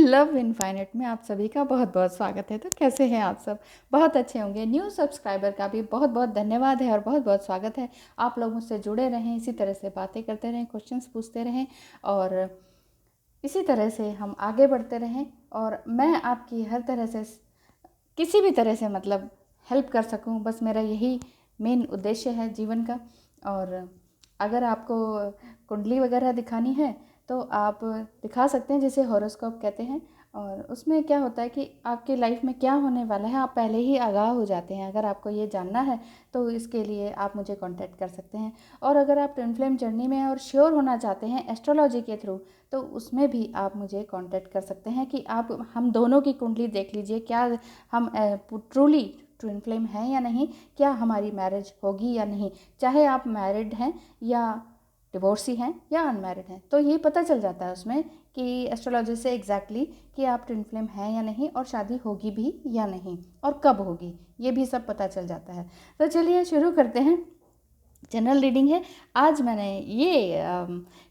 Love infinite में आप सभी का बहुत बहुत स्वागत है। तो कैसे हैं आप सब? बहुत अच्छे होंगे। न्यू सब्सक्राइबर का भी बहुत बहुत धन्यवाद है और बहुत बहुत स्वागत है। आप लोग मुझसे जुड़े रहें, इसी तरह से बातें करते रहें, क्वेश्चंस पूछते रहें और इसी तरह से हम आगे बढ़ते रहें और मैं आपकी हर तरह से किसी भी तरह से मतलब हेल्प कर सकूं, बस मेरा यही मेन उद्देश्य है जीवन का। और अगर आपको कुंडली वगैरह दिखानी है तो आप दिखा सकते हैं, जिसे हॉरोस्कोप कहते हैं। और उसमें क्या होता है कि आपकी लाइफ में क्या होने वाला है आप पहले ही आगाह हो जाते हैं। अगर आपको ये जानना है तो इसके लिए आप मुझे कांटेक्ट कर सकते हैं। और अगर आप ट्विन फ्लेम जर्नी में और श्योर होना चाहते हैं एस्ट्रोलॉजी के थ्रू, तो उसमें भी आप मुझे कांटेक्ट कर सकते हैं कि आप हम दोनों की कुंडली देख लीजिए, क्या हम ट्रूली ट्विन फ्लेम हैं या नहीं, क्या हमारी मैरिज होगी या नहीं। चाहे आप मैरिड हैं या डिवोर्सी हैं या अनमैरिड हैं, तो ये पता चल जाता है उसमें कि एस्ट्रोलॉजी से एग्जैक्टली कि आप ट्विन फ्लेम हैं या नहीं और शादी होगी भी या नहीं और कब होगी, ये भी सब पता चल जाता है। तो चलिए शुरू करते हैं। जनरल रीडिंग है। आज मैंने ये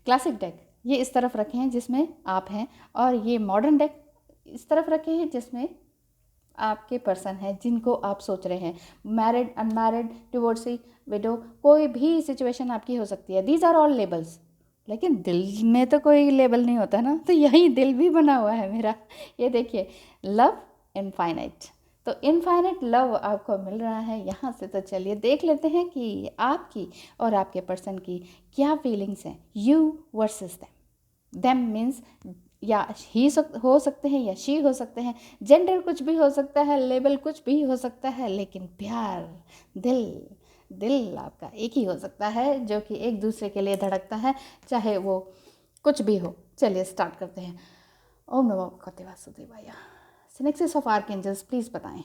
क्लासिक डेक ये इस तरफ रखे हैं जिसमें आप हैं, और ये मॉडर्न डेक इस तरफ रखे हैं जिसमें आपके पर्सन है जिनको आप सोच रहे हैं। मैरिड, अनमैरिड, डिवोर्सी, विडो, कोई भी सिचुएशन आपकी हो सकती है। These are all labels. लेकिन दिल में तो कोई लेबल नहीं होता ना, तो यही दिल भी बना हुआ है मेरा। ये देखिए, लव इनफाइनाइट। तो इनफाइनाइट लव आपको मिल रहा है यहाँ से। तो चलिए देख लेते हैं कि आपकी और आपके पर्सन की क्या फीलिंग्स हैं। यू वर्सेस देम मीन्स या ही हो सकते हैं या शी हो सकते हैं, जेंडर कुछ भी हो सकता है, लेबल कुछ भी हो सकता है, लेकिन प्यार, दिल आपका एक ही हो सकता है जो कि एक दूसरे के लिए धड़कता है, चाहे वो कुछ भी हो। चलिए स्टार्ट करते हैं। ओम नमो भगवते वासुदेवाय। सिनेक्सिस ऑफ आर्कएंजल्स प्लीज़ बताएं।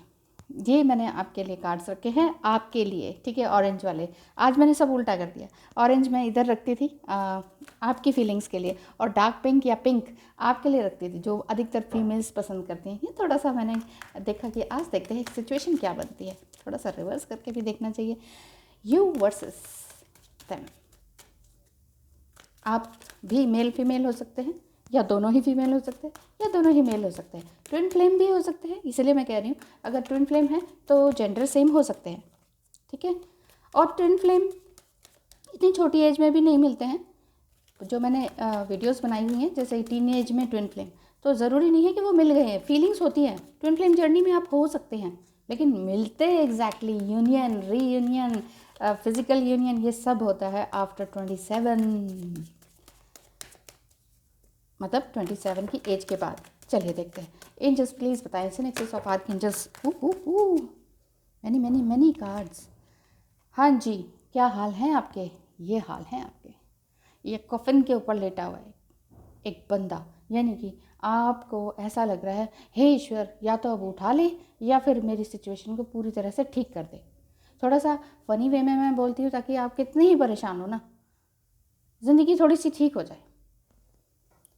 ये मैंने आपके लिए कार्ड्स रखे हैं, आपके लिए, ठीक है। ऑरेंज वाले आज मैंने सब उल्टा कर दिया। ऑरेंज मैं इधर रखती थी आपकी फीलिंग्स के लिए, और डार्क पिंक या पिंक आपके लिए रखती थी, जो अधिकतर फीमेल्स पसंद करती हैं। ये थोड़ा सा मैंने देखा कि आज देखते हैं सिचुएशन क्या बनती है। थोड़ा सा रिवर्स करके भी देखना चाहिए। You versus them. आप भी मेल फीमेल हो सकते हैं, या दोनों ही फीमेल हो सकते हैं, या दोनों ही मेल हो सकते हैं। ट्विन फ्लेम भी हो सकते हैं, इसलिए मैं कह रही हूँ अगर ट्विन फ्लेम है तो जेंडर सेम हो सकते हैं, ठीक है। और ट्विन फ्लेम इतनी छोटी एज में भी नहीं मिलते हैं। जो मैंने वीडियोस बनाई हुई हैं, जैसे टीन एज में ट्विन फ्लेम, तो ज़रूरी नहीं है कि वो मिल गए हैं। फीलिंग्स होती हैं, ट्विन फ्लेम जर्नी में आप हो सकते हैं, लेकिन मिलते exactly union, reunion, physical union, ये सब होता है आफ्टर 27, मतलब 27 की एज के बाद। चलिए देखते हैं। एंजल्स प्लीज़ बताएं। Synaxis of archangels. Many many many cards. हाँ जी, क्या हाल हैं आपके? ये हाल हैं आपके। ये कफन के ऊपर लेटा हुआ है एक बंदा, यानी कि आपको ऐसा लग रहा है, हे ईश्वर, या तो अब उठा ले या फिर मेरी सिचुएशन को पूरी तरह से ठीक कर दे। थोड़ा सा फनी वे में मैं बोलती हूँ ताकि आप कितने ही परेशान हो ना, ज़िंदगी थोड़ी सी ठीक हो जाए।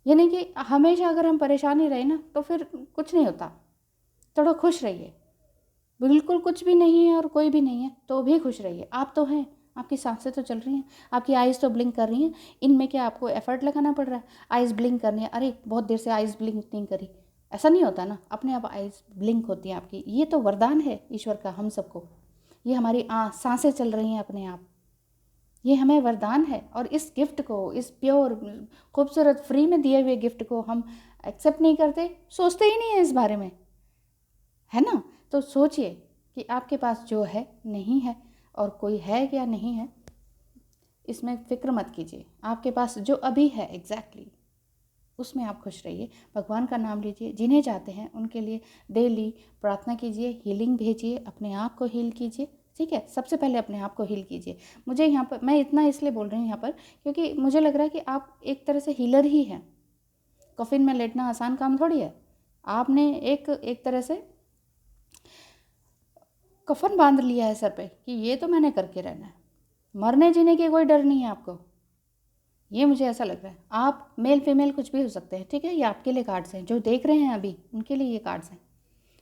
यानी कि हमेशा अगर हम परेशान ही रहे ना तो फिर कुछ नहीं होता। थोड़ा खुश रहिए। बिल्कुल कुछ भी नहीं है और कोई भी नहीं है तो भी खुश रहिए। आप तो हैं, आपकी सांसें तो चल रही हैं, आपकी आइज़ तो ब्लिंक कर रही हैं। इनमें क्या आपको एफर्ट लगाना पड़ रहा है? आइज़ ब्लिंक करनी है, अरे बहुत देर से आइज़ ब्लिंक नहीं करी, ऐसा नहीं होता ना, अपने आप आइज़ ब्लिंक होती हैं आपकी। ये तो वरदान है ईश्वर का हम सबको। ये हमारी सांसें चल रही हैं अपने आप, ये हमें वरदान है। और इस गिफ्ट को, इस प्योर खूबसूरत फ्री में दिए हुए गिफ्ट को हम एक्सेप्ट नहीं करते, सोचते ही नहीं है इस बारे में, है ना। तो सोचिए कि आपके पास जो है नहीं है, और कोई है या नहीं है इसमें फ़िक्र मत कीजिए। आपके पास जो अभी है एग्जैक्टली उसमें आप खुश रहिए। भगवान का नाम लीजिए, जिन्हें चाहते हैं उनके लिए डेली प्रार्थना कीजिए, हीलिंग भेजिए, अपने आप को हील कीजिए, ठीक है। सबसे पहले अपने आप को हील कीजिए। मुझे यहाँ पर, मैं इतना इसलिए बोल रही हूँ यहाँ पर क्योंकि मुझे लग रहा है कि आप एक तरह से हीलर ही हैं। कफिन में लेटना आसान काम थोड़ी है। आपने एक तरह से कफन बांध लिया है सर पे कि ये तो मैंने करके रहना है, मरने जीने की कोई डर नहीं है आपको। ये मुझे ऐसा लग रहा है। आप मेल फीमेल कुछ भी हो सकते हैं, ठीक है। ये आपके लिए कार्ड्स हैं, जो देख रहे हैं अभी उनके लिए ये कार्ड्स हैं।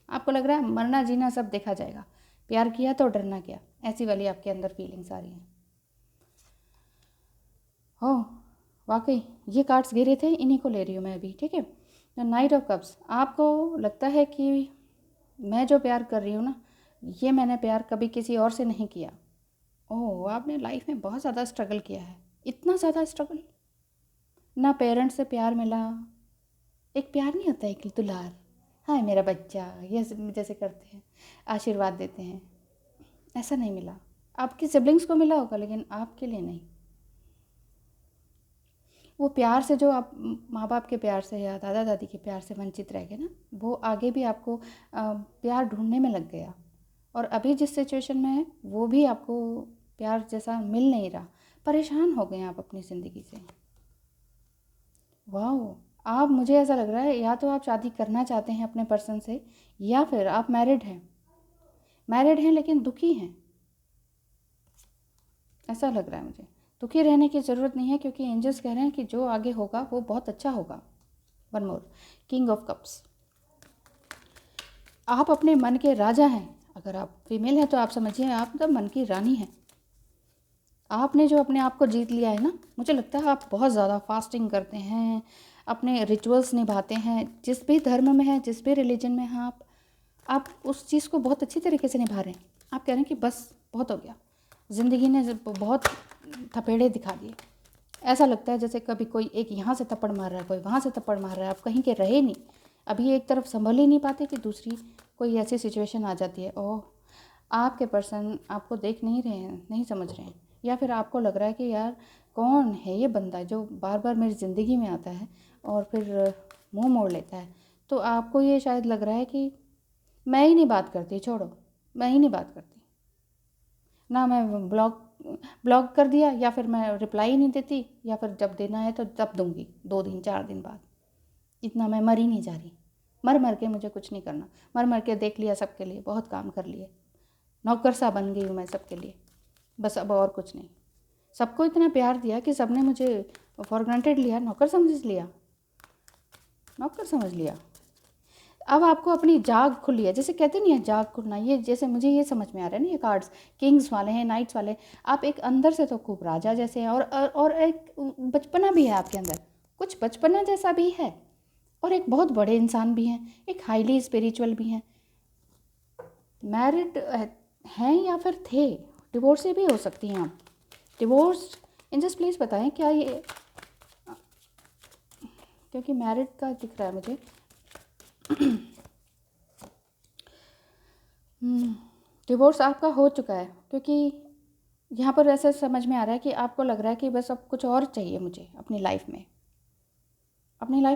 आपको लग रहा है मरना जीना सब देखा जाएगा, प्यार किया तो डरना क्या, ऐसी वाली आपके अंदर फीलिंग्स आ रही हैं। हो वाकई ये कार्ड्स गिरे थे, इन्हीं को ले रही हूँ मैं अभी, ठीक है। द नाइट ऑफ कप्स, आपको लगता है कि मैं जो प्यार कर रही हूँ ना, ये मैंने प्यार कभी किसी और से नहीं किया। ओह, आपने लाइफ में बहुत ज़्यादा स्ट्रगल किया है, इतना ज़्यादा स्ट्रगल। ना पेरेंट्स से प्यार मिला, एक प्यार नहीं होता, एक दुलार, हाँ मेरा बच्चा, ये जैसे करते हैं, आशीर्वाद देते हैं, ऐसा नहीं मिला। आपके सिबलिंग्स को मिला होगा लेकिन आपके लिए नहीं। वो प्यार से जो आप माँ बाप के प्यार से या दादा दादी के प्यार से वंचित रह गए ना, वो आगे भी आपको प्यार ढूंढने में लग गया। और अभी जिस सिचुएशन में है वो भी आपको प्यार जैसा मिल नहीं रहा, परेशान हो गए आप अपनी ज़िंदगी से। वाह, आप, मुझे ऐसा लग रहा है या तो आप शादी करना चाहते हैं अपने पर्सन से, या फिर आप मैरिड हैं लेकिन दुखी हैं, ऐसा लग रहा है मुझे। दुखी रहने की ज़रूरत नहीं है, क्योंकि एंजल्स कह रहे हैं कि जो आगे होगा वो बहुत अच्छा होगा। One more, king of cups, आप अपने मन के राजा हैं। अगर आप फीमेल हैं तो आप समझिए आप तो मन की रानी हैं। आपने जो अपने आप को जीत लिया है ना, मुझे लगता है आप बहुत ज़्यादा फास्टिंग करते हैं, अपने रिचुअल्स निभाते हैं, जिस भी धर्म में है, जिस भी रिलीजन में हैं आप उस चीज़ को बहुत अच्छी तरीके से निभा रहे हैं। आप कह रहे हैं कि बस बहुत हो गया, ज़िंदगी ने बहुत थपेड़े दिखा दिए। ऐसा लगता है जैसे कभी कोई एक यहाँ से थप्पड़ मार रहा है, कोई वहाँ से थप्पड़ मार रहा है, आप कहीं के रहे नहीं, अभी एक तरफ संभल ही नहीं पाते कि दूसरी कोई ऐसी सिचुएशन आ जाती है। ओह, आपके पर्सन आपको देख नहीं रहे हैं, नहीं समझ रहे हैं, या फिर आपको लग रहा है कि यार कौन है ये बंदा जो बार बार मेरी ज़िंदगी में आता है और फिर मुंह मोड़ लेता है। तो आपको ये शायद लग रहा है कि मैं ही नहीं बात करती, छोड़ो, मैं ही नहीं बात करती ना, मैं ब्लॉक कर दिया, या फिर मैं रिप्लाई नहीं देती, या फिर जब देना है तो तब दूंगी 2 दिन 4 दिन बाद। इतना मैं मर ही नहीं जा रही, मर मर के मुझे कुछ नहीं करना, मर मर के देख लिया सबके लिए, बहुत काम कर लिए, नौकर सा बन गई हूँ मैं सबके लिए, बस अब और कुछ नहीं। सबको इतना प्यार दिया कि सबने मुझे फॉर ग्रांटेड लिया, नौकर समझ लिया। अब आपको अपनी जाग खुली है, जैसे कहते नहीं है जाग खुलना, ये जैसे मुझे ये समझ में आ रहा है ना, ये कार्ड्स किंग्स वाले हैं, नाइट्स वाले। आप एक अंदर से तो खूब राजा जैसे हैं, और एक बचपना भी है आपके अंदर, कुछ बचपना जैसा भी है, और एक बहुत बड़े इंसान भी हैं, एक हाईली स्पिरिचुअल भी हैं। मैरिड हैं या फिर थे, डिवोर्सी भी हो सकती हैं आप, डिवोर्स। इंजस्ट प्लीज़ बताएं क्या ये, क्योंकि मैरिड का दिख रहा है मुझे। डिवोर्स आपका हो चुका है, क्योंकि यहाँ पर ऐसा समझ में आ रहा है कि आपको लग रहा है कि बस अब कुछ और चाहिए मुझे अपनी लाइफ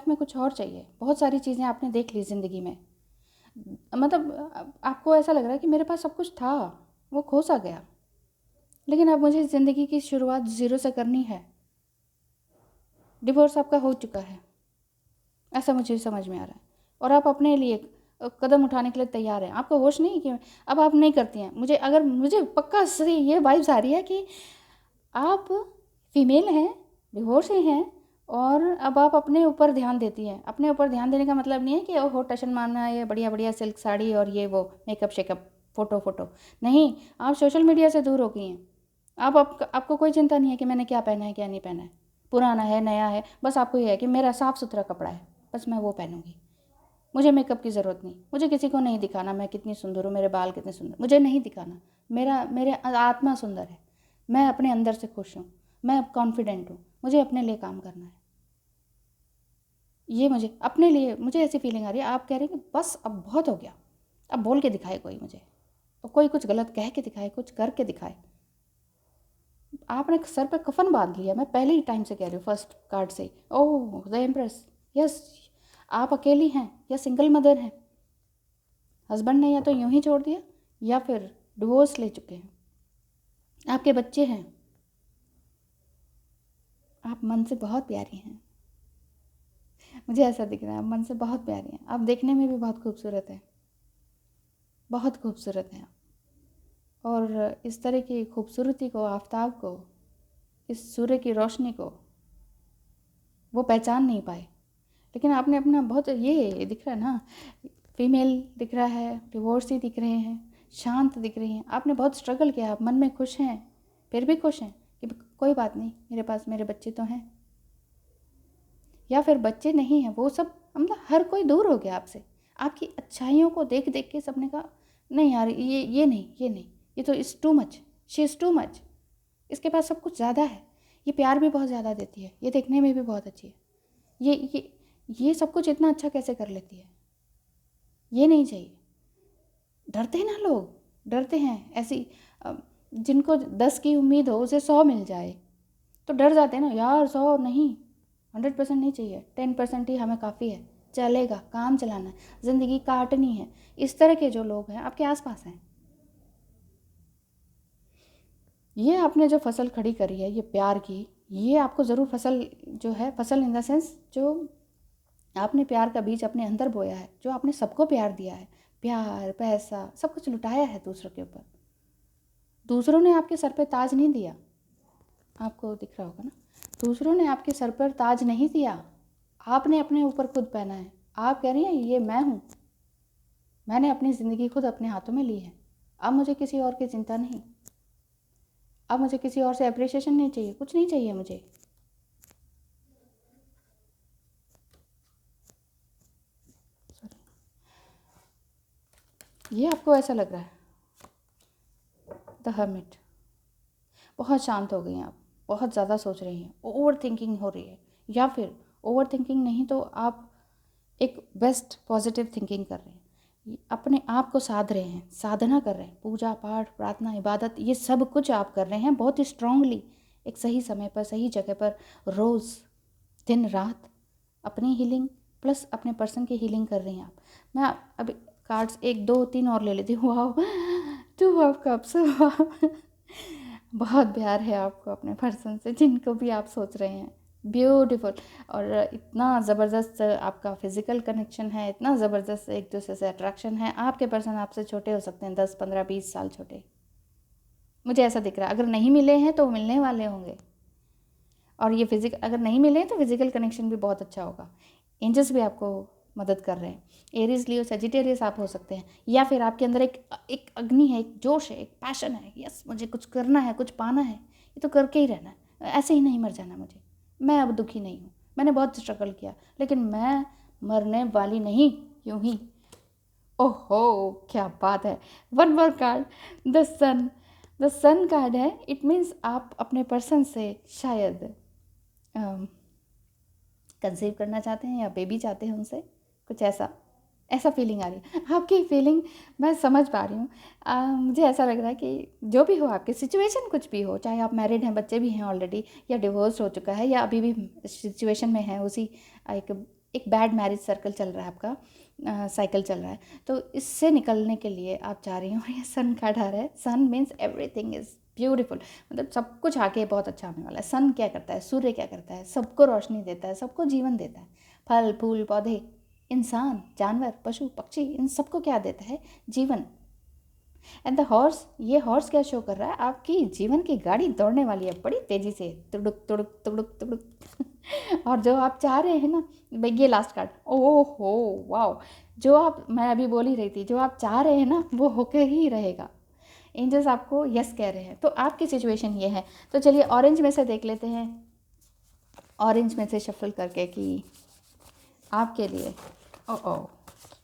में कुछ और चाहिए। बहुत सारी चीज़ें आपने देख ली ज़िंदगी में, मतलब आपको ऐसा लग रहा है कि मेरे पास सब कुछ था, वो खो सा गया, लेकिन अब मुझे ज़िंदगी की शुरुआत ज़ीरो से करनी है। डिवोर्स आपका हो चुका है, ऐसा मुझे समझ में आ रहा है, और आप अपने लिए कदम उठाने के लिए तैयार हैं। आपको होश नहीं कि अब आप नहीं करती हैं। मुझे पक्का से ये वाइब्स आ रही है कि आप फीमेल हैं, डिवोर्स हैं, और अब आप अपने ऊपर ध्यान देती हैं। अपने ऊपर ध्यान देने का मतलब नहीं है कि ओहो टशन मारना, ये बढ़िया बढ़िया सिल्क साड़ी और ये वो मेकअप शेकअप फोटो नहीं, आप सोशल मीडिया से दूर हो गई हैं। आपको कोई चिंता नहीं है कि मैंने क्या पहना है क्या नहीं पहना है, पुराना है नया है, बस आपको ये है कि मेरा साफ़ सुथरा कपड़ा है, बस मैं वो पहनूंगी, मुझे मेकअप की ज़रूरत नहीं, मुझे किसी को नहीं दिखाना मैं कितनी सुंदर हूँ, मेरे बाल कितने सुंदर, मुझे नहीं दिखाना, मेरे आत्मा सुंदर है, मैं अपने अंदर से खुश हूँ, मैं कॉन्फिडेंट हूँ, मुझे अपने लिए काम करना है। ये मुझे ऐसी फीलिंग आ रही है। आप कह रहे हैं कि बस अब बहुत हो गया, अब बोल के दिखाए कोई मुझे, तो कोई कुछ गलत कह के दिखाए, कुछ करके दिखाए। आपने सर पे कफन बांध लिया, मैं पहले ही टाइम से कह रही हूँ, फर्स्ट कार्ड से। ओह, द एम्प्रेस, यस, आप अकेली हैं या सिंगल मदर हैं, हस्बैंड ने या तो यूं ही छोड़ दिया या फिर डिवोर्स ले चुके हैं, आपके बच्चे हैं, आप मन से बहुत प्यारी हैं, मुझे ऐसा दिख रहा है, आप मन से बहुत प्यारी हैं, आप देखने में भी बहुत खूबसूरत हैं, बहुत खूबसूरत हैं आप। और इस तरह की खूबसूरती को, आफताब को, इस सूर्य की रोशनी को वो पहचान नहीं पाए, लेकिन आपने अपना बहुत, ये दिख रहा है ना, फीमेल दिख रहा है, डिवोर्सी दिख रहे हैं, शांत दिख रही हैं, आपने बहुत स्ट्रगल किया, आप मन में खुश हैं, फिर भी खुश हैं कि कोई बात नहीं, मेरे पास मेरे बच्चे तो हैं, या फिर बच्चे नहीं हैं, वो सब मतलब हर कोई दूर हो गया आपसे। आपकी अच्छाइयों को देख देख के सबने कहा नहीं यार, ये नहीं, ये नहीं, ये तो is too much, she is too much, इसके पास सब कुछ ज़्यादा है, ये प्यार भी बहुत ज़्यादा देती है, ये देखने में भी बहुत अच्छी है, ये सब कुछ इतना अच्छा कैसे कर लेती है, ये नहीं चाहिए। डरते हैं ना लोग, डरते हैं ऐसी जिनको 10 की उम्मीद हो उसे 100 मिल जाए तो डर जाते हैं ना यार। 100 नहीं, 100% नहीं चाहिए, 10% ही हमें काफ़ी है, चलेगा, काम चलाना है, ज़िंदगी काटनी है। इस तरह के जो लोग हैं आपके आसपास हैं। ये आपने जो फसल खड़ी करी है ये प्यार की, ये आपको ज़रूर फसल जो है, फसल इन द सेंस जो आपने प्यार का बीज अपने अंदर बोया है, जो आपने सबको प्यार दिया है, प्यार पैसा सब कुछ लुटाया है दूसरों के ऊपर। दूसरों ने आपके सर पे ताज नहीं दिया, आपको दिख रहा होगा ना, दूसरों ने आपके सर पर ताज नहीं दिया, आपने अपने ऊपर खुद पहना है। आप कह रही हैं ये मैं हूँ, मैंने अपनी ज़िंदगी खुद अपने हाथों में ली है, अब मुझे किसी और की चिंता नहीं, अब मुझे किसी और से अप्रिसिएशन नहीं चाहिए, कुछ नहीं चाहिए मुझे। ये आपको ऐसा लग रहा है द हर्मिट, बहुत शांत हो गई हैं आप, बहुत ज़्यादा सोच रही हैं, ओवर थिंकिंग हो रही है, या फिर ओवर थिंकिंग नहीं तो आप एक बेस्ट पॉजिटिव थिंकिंग कर रहे हैं, अपने आप को साध रहे हैं, साधना कर रहे हैं, पूजा पाठ प्रार्थना इबादत ये सब कुछ आप कर रहे हैं बहुत ही स्ट्रांगली, एक सही समय पर सही जगह पर, रोज़ दिन रात अपनी हीलिंग प्लस अपने पर्सन की हीलिंग कर रही हैं आप। मैं अभी कार्ड्स 1 2 3 और ले लेती हूँ। वाह, 2 ऑफ कप्स, बहुत प्यार है आपको अपने पर्सन से, जिनको भी आप सोच रहे हैं, ब्यूटीफुल। और इतना ज़बरदस्त आपका फिज़िकल कनेक्शन है, इतना ज़बरदस्त एक दूसरे से अट्रैक्शन है। आपके पर्सन आपसे छोटे हो सकते हैं, 10 15 20 साल छोटे, मुझे ऐसा दिख रहा है। अगर नहीं मिले हैं तो मिलने वाले होंगे, और ये फिजिकल अगर नहीं मिले हैं तो फिजिकल कनेक्शन भी बहुत अच्छा होगा। एंजल्स भी आपको मदद कर रहे हैं। एरीज लियो सेजिटेरियस आप हो सकते हैं, या फिर आपके अंदर एक एक अग्नि है, एक जोश है, एक पैशन है, यस मुझे कुछ करना है, कुछ पाना है, ये तो करके ही रहना है, ऐसे ही नहीं मर जाना मुझे। मैं अब दुखी नहीं हूँ, मैंने बहुत स्ट्रगल किया लेकिन मैं मरने वाली नहीं, यूं ही। ओहो क्या बात है। One more card, the sun. The sun card है, इट मीन्स आप अपने पर्सन से शायद कंसीव करना चाहते हैं या बेबी चाहते हैं उनसे, कुछ ऐसा ऐसा फीलिंग आ रही है आपकी फीलिंग, मैं समझ पा रही हूँ। मुझे ऐसा लग रहा है कि जो भी हो आपकी सिचुएशन, कुछ भी हो, चाहे आप मैरिड हैं, बच्चे भी हैं ऑलरेडी, या डिवोर्स हो चुका है, या अभी भी सिचुएशन में है, उसी एक एक बैड मैरिज सर्कल चल रहा है आपका, साइकिल चल रहा है, तो इससे निकलने के लिए आप चाह रही हो। और ये सन कार्ड आ रहा है, सन मीन्स एवरीथिंग इज़ ब्यूटीफुल, मतलब सब कुछ आके बहुत अच्छा होने वाला है। सन क्या करता है, सूर्य क्या करता है, सबको रोशनी देता है, सबको जीवन देता है, फल फूल पौधे, इंसान जानवर पशु पक्षी, इन सबको क्या देता है, जीवन। एंड द हॉर्स, ये हॉर्स क्या शो कर रहा है, आपकी जीवन की गाड़ी दौड़ने वाली है बड़ी तेज़ी से, तुड़ुक तुड़ुक तुड़ुक तुड़ुक। और जो आप चाह रहे हैं ना, भाई ये लास्ट कार्ड, ओह हो वाओ, जो आप, मैं अभी बोल ही रही थी, जो आप चाह रहे हैं ना वो होकर ही रहेगा। एंजल्स आपको यस कह रहे हैं, तो आपकी सिचुएशन ये है। तो चलिए ऑरेंज में से देख लेते हैं, ऑरेंज में से शफल करके कि आपके लिए ओ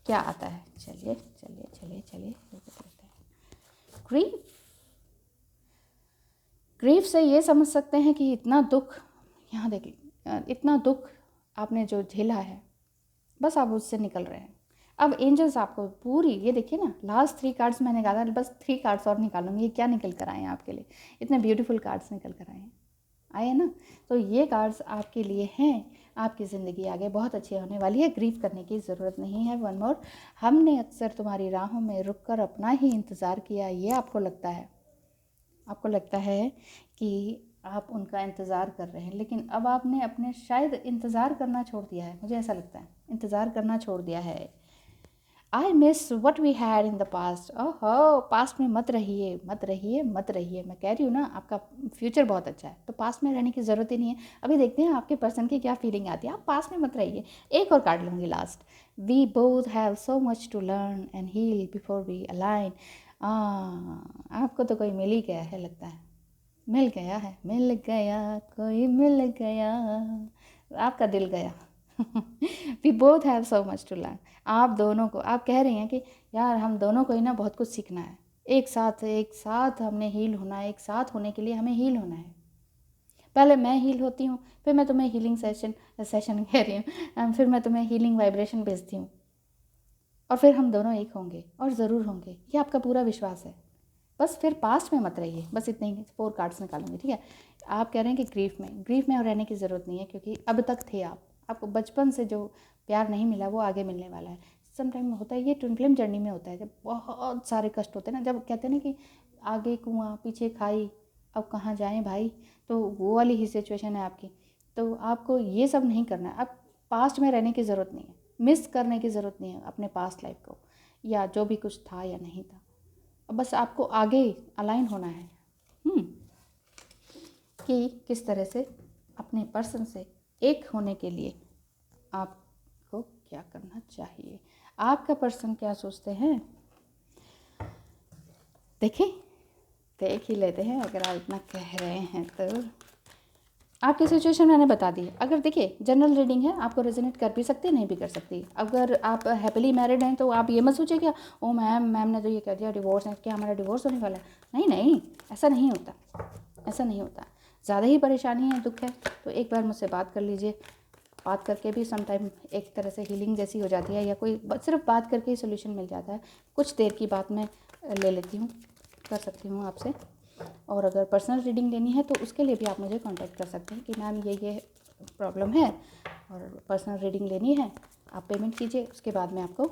क्या आता है। चलिए चलिए चलिए चलिए देख लेते हैं। ग्रीफ, ग्रीफ से ये समझ सकते हैं कि इतना दुख, यहाँ देखिए इतना दुख आपने जो झेला है, बस आप उससे निकल रहे हैं। अब एंजल्स आपको पूरी, ये देखिए ना, लास्ट 3 कार्ड्स मैंने निकाला, बस 3 कार्ड्स और निकालूंगी। ये क्या निकल कर आए हैं आपके लिए, इतने ब्यूटीफुल कार्ड्स निकल कर आए हैं ना। तो ये कार्ड्स आपके लिए हैं, आपकी ज़िंदगी आगे बहुत अच्छी होने वाली है, ग्रीफ करने की ज़रूरत नहीं है। वन मोर, हमने अक्सर तुम्हारी राहों में रुक कर अपना ही इंतज़ार किया, ये आपको लगता है, आपको लगता है कि आप उनका इंतज़ार कर रहे हैं, लेकिन अब आपने अपने शायद इंतज़ार करना छोड़ दिया है, मुझे ऐसा लगता है इंतज़ार करना छोड़ दिया है। I miss what we had in the past. ओहो, पास्ट में मत रहिए मत रहिए मत रहिए, मैं कह रही हूँ ना आपका फ्यूचर बहुत अच्छा है, तो पास्ट में रहने की ज़रूरत ही नहीं है। अभी देखते हैं आपके पर्सन की क्या फीलिंग आती है, आप पास्ट में मत रहिए। एक और कार्ड लूँगी last, we both have so much to learn and heal before we align. आपको तो कोई मिल ही गया है लगता है, मिल गया है, मिल गया कोई मिल गया, आपका दिल गया। We both have so much to learn. आप दोनों को, आप कह रही हैं कि यार हम दोनों को ही ना बहुत कुछ सीखना है, एक साथ हमने हील होना है, एक साथ होने के लिए हमें हील होना है। पहले मैं हील होती हूँ, फिर मैं तुम्हें हीलिंग सेशन कह रही हूँ, फिर मैं तुम्हें हीलिंग वाइब्रेशन भेजती हूँ, और फिर हम दोनों एक होंगे, और ज़रूर होंगे, ये आपका पूरा विश्वास है। बस फिर पास्ट में मत रहिए, बस इतने ही 4 कार्ड्स निकालूंगी, ठीक है। आप कह रहे हैं कि ग्रीफ में रहने की ज़रूरत नहीं है, क्योंकि अब तक थे आपको बचपन से जो प्यार नहीं मिला वो आगे मिलने वाला है। समटाइम होता है, ये ट्विन फ्लेम जर्नी में होता है, जब बहुत सारे कष्ट होते हैं ना, जब कहते हैं ना कि आगे कुआं पीछे खाई, अब कहाँ जाएं भाई, तो वो वाली ही सिचुएशन है आपकी। तो आपको ये सब नहीं करना है, अब पास्ट में रहने की ज़रूरत नहीं है, मिस करने की ज़रूरत नहीं है अपने पास्ट लाइफ को, या जो भी कुछ था या नहीं था। अब बस आपको आगे अलाइन होना है कि किस तरह से अपने पर्सन से एक होने के लिए आपको क्या करना चाहिए। आपका पर्सन क्या सोचते हैं, देख ही लेते हैं। अगर आप इतना कह रहे हैं तो आपकी सिचुएशन मैंने बता दी। अगर देखिए जनरल रीडिंग है, आपको रेजोनेट कर भी सकती है, नहीं भी कर सकती। अगर आप हैप्पीली मैरिड हैं तो आप ये मत सोचिए क्या ओ मैम ने तो ये कह दिया डिवोर्स है, क्या हमारा डिवोर्स होने वाला है। नहीं, ऐसा नहीं होता। ज़्यादा ही परेशानी है, दुख है, तो एक बार मुझसे बात कर लीजिए। बात करके भी समटाइम एक तरह से हीलिंग जैसी हो जाती है, या कोई सिर्फ बात करके ही सोल्यूशन मिल जाता है। कुछ देर की बात मैं ले लेती हूँ, कर सकती हूँ आपसे। और अगर पर्सनल रीडिंग लेनी है तो उसके लिए भी आप मुझे कांटेक्ट कर सकते हैं कि मैम ये प्रॉब्लम है और पर्सनल रीडिंग लेनी है, आप पेमेंट कीजिए, उसके बाद मैं आपको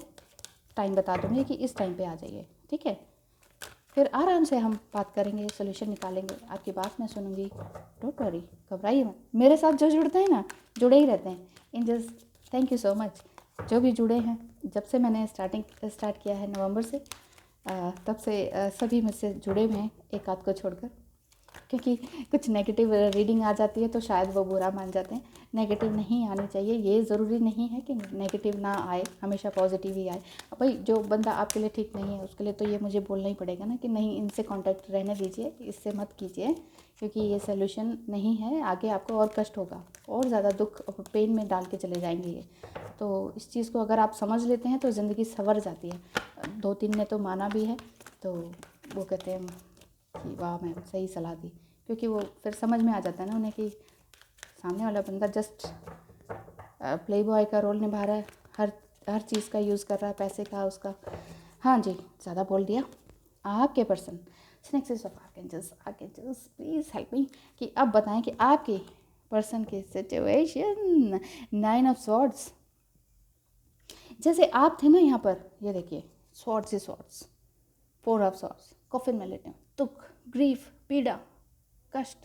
टाइम बता दूँगी कि इस टाइम पे आ जाइए, ठीक है। फिर आराम से हम बात करेंगे, सोल्यूशन निकालेंगे, आपकी बात मैं सुनूंगी। डोंट वरी, घबराइए मत। मेरे साथ जो जुड़ते हैं ना, जुड़े ही रहते हैं। थैंक यू सो मच जो भी जुड़े हैं। जब से मैंने स्टार्ट किया है नवंबर से, तब से सभी मुझसे जुड़े हुए हैं, एक आध को छोड़कर, क्योंकि कुछ नेगेटिव रीडिंग आ जाती है तो शायद वो बुरा मान जाते हैं। नेगेटिव नहीं आनी चाहिए, ये ज़रूरी नहीं है कि नेगेटिव ना आए, हमेशा पॉजिटिव ही आए। भाई जो बंदा आपके लिए ठीक नहीं है उसके लिए तो ये मुझे बोलना ही पड़ेगा ना कि नहीं, इनसे कांटेक्ट रहने दीजिए, इससे मत कीजिए, क्योंकि ये सोल्यूशन नहीं है। आगे आपको और कष्ट होगा, और ज़्यादा दुख और पेन में डाल के चले जाएंगे ये। तो इस चीज़ को अगर आप समझ लेते हैं तो ज़िंदगी संवर जाती है। 2-3 ने तो माना भी है, तो वो कहते हैं कि वाह मैम सही सलाह दी, क्योंकि वो फिर समझ में आ जाता है ना उन्हें कि सामने वाला बंदा जस्ट प्ले बॉय का रोल निभा रहा है, हर चीज़ का यूज़ कर रहा है, पैसे का, उसका। हाँ जी, ज़्यादा बोल दिया। आपके person synaxis of archangels please help me, कि अब बताएं कि आपके पर्सन की सिचुएशन। 9 ऑफ स्वॉर्ड्स, जैसे आप थे ना यहाँ पर, ये देखिए स्वॉर्ड्स, 4 ऑफ स्वॉर्ड्स, कॉफिन में लेटे, दुख, ग्रीफ, पीड़ा, कष्ट,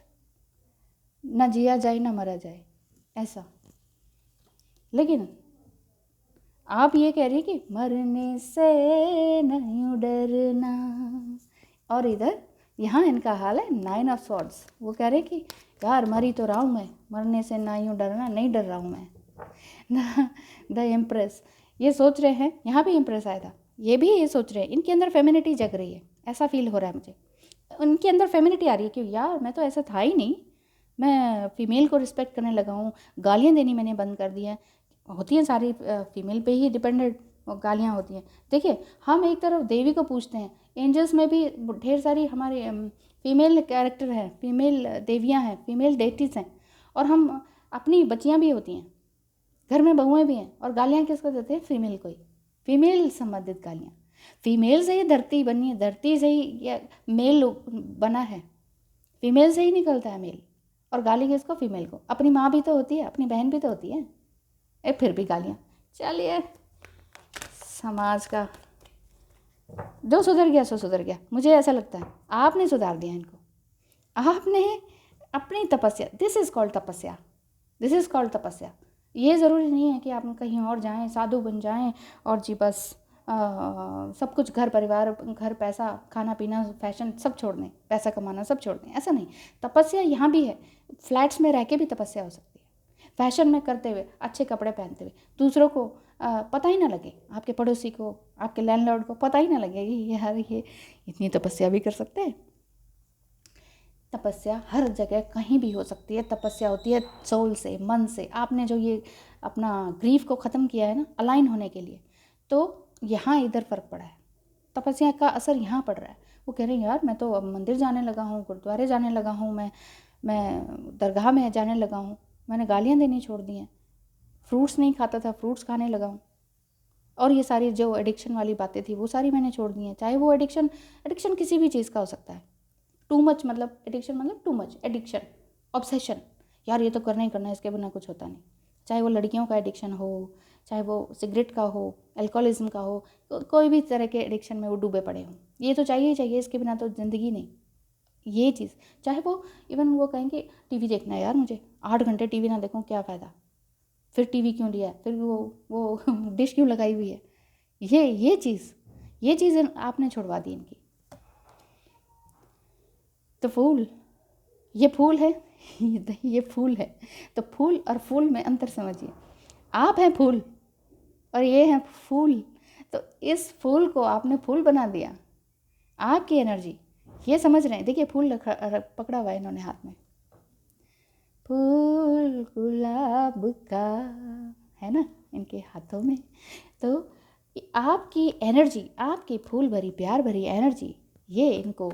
ना जिया जाए ना मरा जाए, ऐसा। लेकिन आप ये कह रही है कि मरने से नहीं डरना, और इधर यहाँ इनका हाल है 9 ऑफ स्वॉर्ड्स। वो कह रहे कि यार मरी तो रहा हूँ मैं, मरने से ना यूँ डरना, नहीं डर रहा हूँ मैं। द एम्प्रेस, ये सोच रहे हैं, यहाँ भी एम्प्रेस आया था, ये भी ये सोच रहे हैं, इनके अंदर फेमिनिटी जग रही है, ऐसा फील हो रहा है मुझे। उनके अंदर फेमिनिटी आ रही है कि यार मैं तो ऐसा था ही नहीं, मैं फीमेल को रिस्पेक्ट करने लगा हूँ, गालियाँ देनी मैंने बंद कर दी है। होती हैं सारी फीमेल पे ही डिपेंडेंट गालियाँ होती हैं। देखिए हम एक तरफ देवी को पूछते हैं, एंजल्स में भी ढेर सारी हमारे फीमेल कैरेक्टर हैं, फीमेल देवियाँ हैं, फीमेल डेटीज़ हैं, और हम अपनी बच्चियाँ भी होती हैं, घर में बहुएँ भी हैं, और गालियाँ किसको देते हैं? फीमेल को ही, फीमेल संबंधित गालियाँ। फीमेल से ही धरती बनी है, धरती से ही मेल बना है, फीमेल से ही निकलता है मेल, और गाली किसको? फीमेल को। अपनी माँ भी तो होती है, अपनी बहन भी तो होती है, फिर भी गालियाँ। चलिए, समाज का जो सुधर गया सो सुधर गया, मुझे ऐसा लगता है। आपने सुधार दिया इनको, आपने अपनी तपस्या, दिस इज़ कॉल्ड तपस्या। ये ज़रूरी नहीं है कि आप कहीं और जाएं, साधु बन जाएं और जी बस सब कुछ, घर परिवार, घर, पैसा, खाना पीना, फैशन सब छोड़ दें, पैसा कमाना सब छोड़ दें, ऐसा नहीं। तपस्या यहाँ भी है, फ्लैट्स में रह के भी तपस्या हो सकती है, फैशन में करते हुए, अच्छे कपड़े पहनते हुए, दूसरों को पता ही ना लगे, आपके पड़ोसी को, आपके लैंडलॉर्ड को पता ही ना लगे कि यार ये इतनी तपस्या भी कर सकते हैं। तपस्या हर जगह कहीं भी हो सकती है। तपस्या होती है सोल से, मन से। आपने जो ये अपना ग्रीफ को ख़त्म किया है ना अलाइन होने के लिए, तो यहाँ इधर फ़र्क पड़ा है, तपस्या का असर यहाँ पड़ रहा है। वो कह रहे हैं यार मैं तो अब मंदिर जाने लगा हूँ, गुरुद्वारे जाने लगा हूँ, मैं दरगाह में जाने लगा हूँ, मैंने गालियाँ देनी छोड़ दी हैं, फ्रूट्स नहीं खाता था फ्रूट्स खाने लगा हूँ, और ये सारी जो एडिक्शन वाली बातें थी वो सारी मैंने छोड़ दी हैं। चाहे वो एडिक्शन किसी भी चीज़ का हो सकता है। टू मच मतलब एडिक्शन मतलब टू मच एडिक्शन, ऑब्सेशन, यार ये तो करना ही करना है, इसके बिना कुछ होता नहीं। चाहे वो लड़कियों का एडिक्शन हो, चाहे वो सिगरेट का हो, अल्कोहलिज्म का हो, कोई भी तरह के एडिक्शन में वो डूबे पड़े हों, ये तो चाहिए ही चाहिए, इसके बिना तो ज़िंदगी नहीं। ये चीज़ चाहे वो इवन वो कहें कि टीवी देखना है यार मुझे, 8 घंटे टीवी ना देखूँ क्या फ़ायदा, फिर टीवी क्यों लिया है, फिर वो डिश क्यों लगाई हुई है, ये चीज़ आपने छुड़वा दी इनकी। तो फूल, ये फूल है ये फूल है, तो फूल और फूल में अंतर समझिए। आप हैं फूल और ये हैं फूल, तो इस फूल को आपने फूल बना दिया। आपकी एनर्जी ये समझ रहे हैं, देखिए फूल पकड़ा हुआ है इन्होंने हाथ में, फूल गुलाब का है ना इनके हाथों में। तो आपकी एनर्जी, आपकी फूल भरी प्यार भरी एनर्जी, ये इनको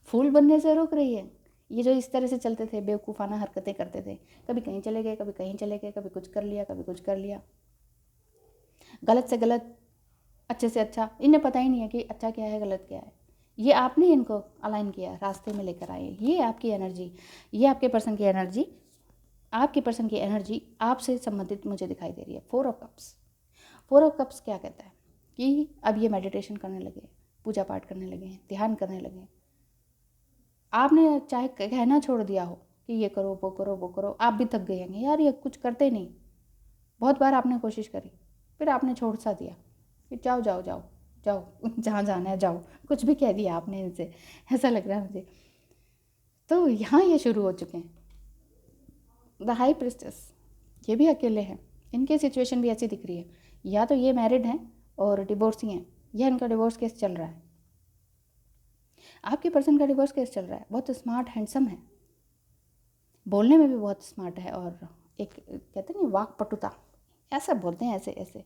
फूल बनने से रोक रही है। ये जो इस तरह से चलते थे, बेवकूफ़ाना हरकतें करते थे, कभी कहीं चले गए, कभी कहीं चले गए, कभी कुछ कर लिया, कभी कुछ कर लिया, गलत से गलत, अच्छे से अच्छा, इन्हें पता ही नहीं है कि अच्छा क्या है गलत क्या है। ये आपने इनको अलाइन किया, रास्ते में लेकर आए। ये आपकी एनर्जी, ये आपके पर्सन की एनर्जी, आपके पर्सन की एनर्जी आपसे संबंधित मुझे दिखाई दे रही है। 4 ऑफ कप्स, 4 ऑफ कप्स क्या कहता है कि अब ये मेडिटेशन करने लगे, पूजा पाठ करने लगे, ध्यान करने लगे। आपने चाहे कहना छोड़ दिया हो कि ये करो वो करो वो करो, आप भी थक गए हैं यार, ये कुछ करते नहीं। बहुत बार आपने कोशिश करी, फिर आपने छोड़ सा दिया कि जाओ जाओ जाओ जाओ जहाँ जाना है जाओ, कुछ भी कह दिया आपने इनसे, ऐसा लग रहा है मुझे। तो यहाँ ये शुरू हो चुके हैं। द हाई प्रिस्टेस, ये भी अकेले हैं, इनकी सिचुएशन भी ऐसी दिख रही है, या तो ये मैरिड हैं और डिवोर्सी हैं, या इनका डिवोर्स केस चल रहा है। आपके पर्सन का डिवोर्स केस चल रहा है। बहुत स्मार्ट हैंडसम है, बोलने में भी बहुत स्मार्ट है, और एक कहते हैं नहीं वाक्पटुता, ऐसा बोलते हैं, ऐसे ऐसे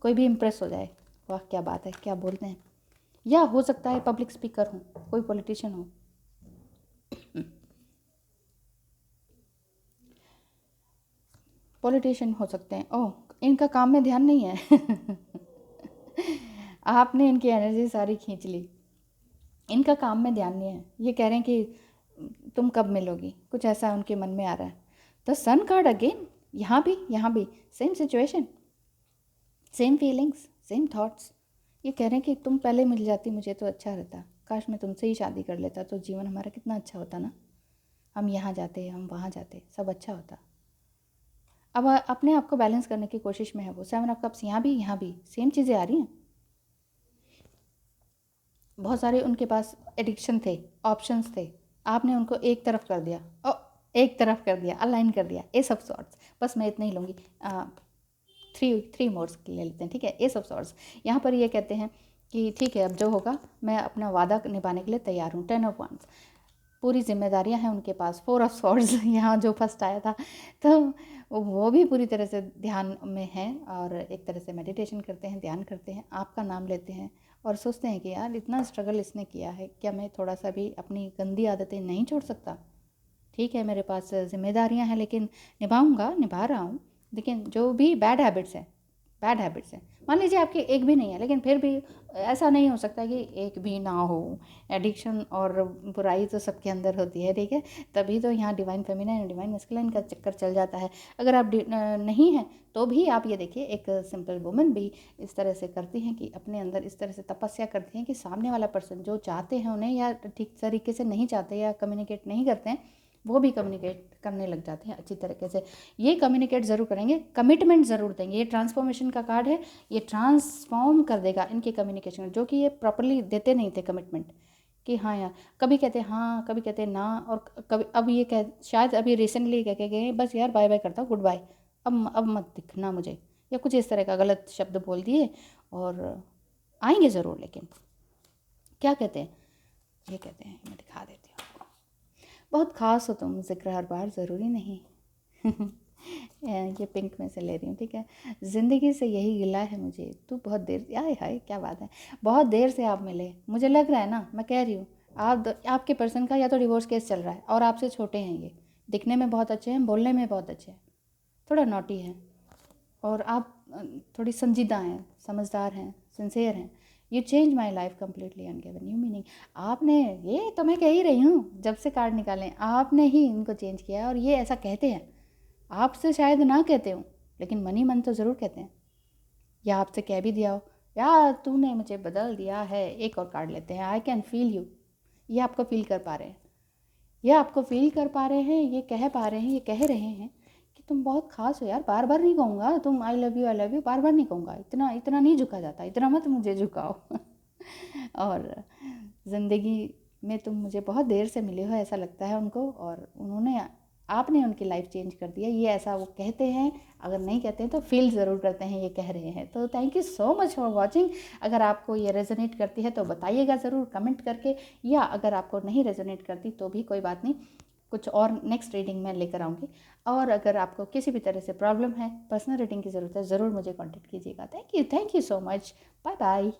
कोई भी इम्प्रेस हो जाए, वाह क्या बात है क्या बोलते हैं। या हो सकता है पब्लिक स्पीकर हो, कोई पॉलिटिशियन हो। पॉलिटिशियन हो सकते हैं। ओह, इनका काम में ध्यान नहीं है आपने इनकी एनर्जी सारी खींच ली, इनका काम में ध्यान नहीं है। ये कह रहे हैं कि तुम कब मिलोगी, कुछ ऐसा उनके मन में आ रहा है। द सन कार्ड अगेन, यहाँ भी same situation, same feelings, same thoughts. ये कह रहे हैं कि तुम पहले मिल जाती मुझे तो अच्छा रहता, काश मैं तुमसे ही शादी कर लेता तो जीवन हमारा कितना अच्छा होता ना, हम यहाँ जाते हम वहाँ जाते, सब अच्छा होता। अब अपने आप को बैलेंस करने की कोशिश में है वो। 7 ऑफ कप्स यहाँ भी सेम चीज़ें आ रही हैं। बहुत सारे उनके पास एडिक्शन थे, ऑप्शंस थे, आपने उनको एक तरफ कर दिया, एक तरफ कर दिया, अलाइन कर दिया। एस ऑफ सॉर्ड्स, बस मैं इतना ही लूँगी, थ्री मोड्स ले लेते हैं, ठीक है। एस ऑफ सॉर्ड्स यहाँ पर ये कहते हैं कि ठीक है अब जो होगा मैं अपना वादा निभाने के लिए तैयार हूँ। 10 ऑफ वांड्स, पूरी जिम्मेदारियां हैं उनके पास। 4 ऑफ स्वॉर्ड्स यहाँ जो फर्स्ट आया था, तो वो भी पूरी तरह से ध्यान में हैं, और एक तरह से मेडिटेशन करते हैं, ध्यान करते हैं, आपका नाम लेते हैं, और सोचते हैं कि यार इतना स्ट्रगल इसने किया है, क्या मैं थोड़ा सा भी अपनी गंदी आदतें नहीं छोड़ सकता। ठीक है मेरे पास जिम्मेदारियां हैं, लेकिन निभा रहा हूँ, लेकिन जो भी बैड हैबिट्स हैं, मान लीजिए आपकी एक भी नहीं है, लेकिन फिर भी ऐसा नहीं हो सकता कि एक भी ना हो। एडिक्शन और बुराई तो सबके अंदर होती है, ठीक है। तभी तो यहाँ डिवाइन फेमिनाइन डिवाइन मैस्कुलाइन का चक्कर चल जाता है। अगर आप नहीं हैं तो भी आप ये देखिए, एक सिंपल वुमन भी इस तरह से करती हैं कि अपने अंदर इस तरह से तपस्या करती हैं कि सामने वाला पर्सन जो चाहते हैं उन्हें, या ठीक तरीके से नहीं चाहते या कम्युनिकेट नहीं करते हैं, वो भी कम्युनिकेट करने लग जाते हैं अच्छी तरीके से। ये कम्युनिकेट ज़रूर करेंगे, कमिटमेंट ज़रूर देंगे। ये ट्रांसफॉर्मेशन का कार्ड है, ये ट्रांसफॉर्म कर देगा इनके कम्युनिकेशन, जो कि ये प्रॉपरली देते नहीं थे कमिटमेंट, कि हाँ यार, कभी कहते हाँ, कभी कहते ना, और कभी अब ये कह, शायद अभी रिसेंटली कह के गए बस यार बाय बाय करता हूँ, गुड बाय, अब मत दिखना मुझे, या कुछ इस तरह का गलत शब्द बोल दिए। और आएंगे ज़रूर, लेकिन क्या कहते हैं, ये कहते हैं, मैं दिखा देती हूँ आपको। बहुत ख़ास हो तुम, ज़िक्र हर बार ज़रूरी नहीं। ये पिंक में से ले रही हूँ, ठीक है। ज़िंदगी से यही गिला है मुझे, तू बहुत देर, आए हाय क्या बात है, बहुत देर से आप मिले। मुझे लग रहा है ना, मैं कह रही हूँ, आपके पर्सन का या तो डिवोर्स केस चल रहा है और आपसे छोटे हैं ये। दिखने में बहुत अच्छे हैं, बोलने में बहुत अच्छे हैं, थोड़ा नॉटी हैं, और आप थोड़ी संजीदा हैं, समझदार हैं, सिंसियर हैं। You change my life completely and given new meaning. आपने, ये तो मैं कह ही रही हूँ, जब से कार्ड निकालें आपने ही इनको चेंज किया है। और ये ऐसा कहते हैं, आपसे शायद ना कहते हो, लेकिन मनी मन तो ज़रूर कहते हैं, या आपसे कह भी दिया हो, यार तूने मुझे बदल दिया है। एक और कार्ड लेते हैं, आई कैन फील यू। ये आपको फील कर पा रहे हैं, ये आपको फील कर पा रहे हैं, ये कह पा रहे हैं, ये कह रहे हैं कि तुम बहुत खास हो यार। बार बार नहीं कहूँगा तुम आई लव यू, बार बार नहीं कहूँगा, इतना इतना नहीं झुका जाता, इतना मत मुझे झुकाओ। और ज़िंदगी में तुम मुझे बहुत देर से मिले हो ऐसा लगता है उनको, और उन्होंने, आपने उनकी लाइफ चेंज कर दिया, ये ऐसा वो कहते हैं। अगर नहीं कहते हैं तो फील ज़रूर करते हैं, ये कह रहे हैं। तो thank you so much for watching. अगर आपको ये रेजोनेट करती है तो बताइएगा ज़रूर कमेंट करके, या अगर आपको नहीं रेजोनेट करती तो भी कोई बात नहीं, कुछ और नेक्स्ट रीडिंग में लेकर आऊँगी। और अगर आपको किसी भी तरह से प्रॉब्लम है, पर्सनल रीडिंग की ज़रूरत है, ज़रूर मुझे कॉन्टेक्ट कीजिएगा। Thank you so much, bye bye.